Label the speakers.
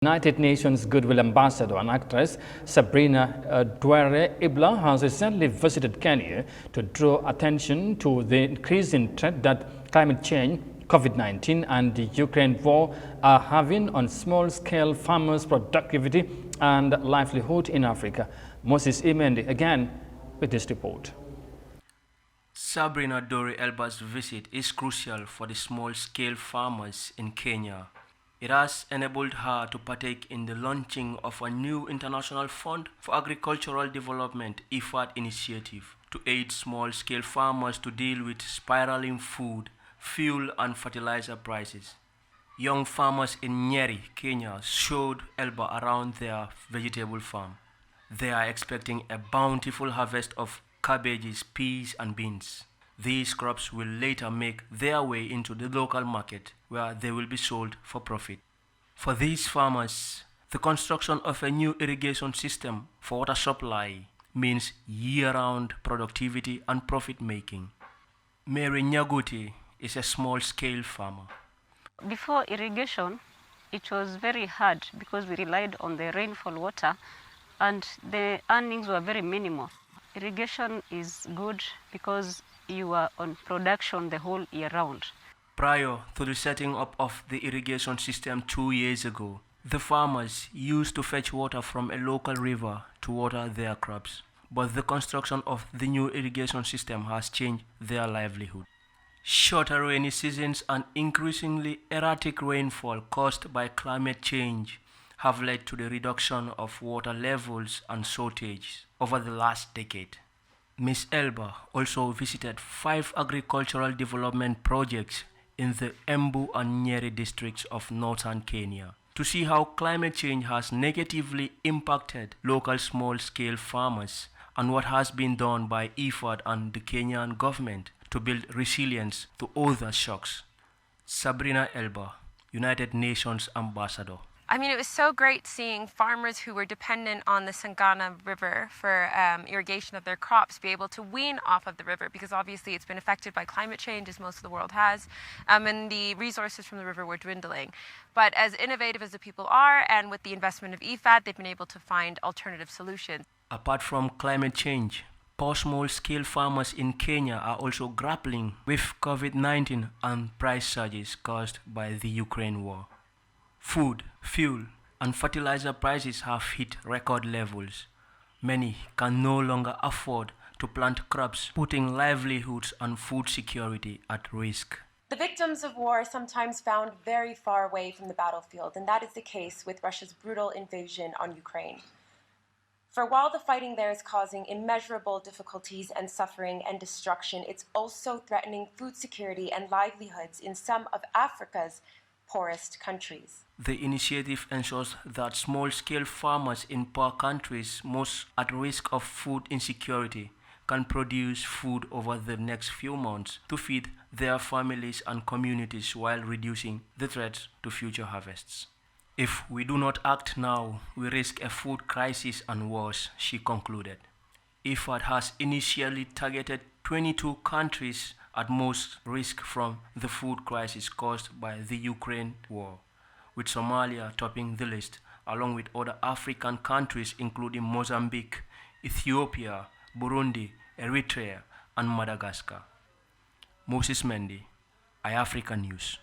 Speaker 1: United Nations Goodwill Ambassador and actress Sabrina Dwere Ibla has recently visited Kenya to draw attention to the increasing threat that climate change, COVID-19 and the Ukraine war are having on small-scale farmers' productivity and livelihood in Africa. Moses Imendi again with this report.
Speaker 2: Sabrina Dore Elba's visit is crucial for the small-scale farmers in Kenya. It has enabled her to partake in the launching of a new international fund for agricultural development IFAD initiative to aid small-scale farmers to deal with spiraling food, fuel and fertilizer prices. Young farmers in Nyeri, Kenya showed Elba around their vegetable farm. They are expecting a bountiful harvest of cabbages, peas and beans. These crops will later make their way into the local market where they will be sold for profit. For these farmers, the construction of a new irrigation system for water supply means year-round productivity and profit-making. Mary Nyaguti is a small-scale farmer.
Speaker 3: Before irrigation, it was very hard because we relied on the rainfall water and the earnings were very minimal. Irrigation is good because you are on production the whole year round.
Speaker 2: Prior to the setting up of the irrigation system 2 years ago, the farmers used to fetch water from a local river to water their crops. But the construction of the new irrigation system has changed their livelihood. Shorter rainy seasons and increasingly erratic rainfall caused by climate change have led to the reduction of water levels and shortage over the last decade. Ms. Elba also visited 5 agricultural development projects in the Embu and Nyeri districts of northern Kenya to see how climate change has negatively impacted local small-scale farmers and what has been done by IFAD and the Kenyan government to build resilience to other shocks. Sabrina Elba, United Nations Ambassador.
Speaker 4: I mean, it was so great seeing farmers who were dependent on the Sangana River for irrigation of their crops be able to wean off of the river, because obviously it's been affected by climate change, as most of the world has, and the resources from the river were dwindling. But as innovative as the people are, and with the investment of IFAD, they've been able to find alternative solutions.
Speaker 2: Apart from climate change, poor small-scale farmers in Kenya are also grappling with COVID-19 and price surges caused by the Ukraine war. Food, fuel, and fertilizer prices have hit record levels. Many can no longer afford to plant crops, putting livelihoods and food security at risk.
Speaker 5: The victims of war are sometimes found very far away from the battlefield, and that is the case with Russia's brutal invasion on Ukraine. For while the fighting there is causing immeasurable difficulties and suffering and destruction, it's also threatening food security and livelihoods in some of Africa's poorest countries.
Speaker 2: The initiative ensures that small-scale farmers in poor countries most at risk of food insecurity can produce food over the next few months to feed their families and communities while reducing the threat to future harvests. If we do not act now, we risk a food crisis and worse, she concluded. IFAD has initially targeted 22 countries at most risk from the food crisis caused by the Ukraine war, with Somalia topping the list, along with other African countries including Mozambique, Ethiopia, Burundi, Eritrea, and Madagascar. Moses Mendy, Eyeafrica News.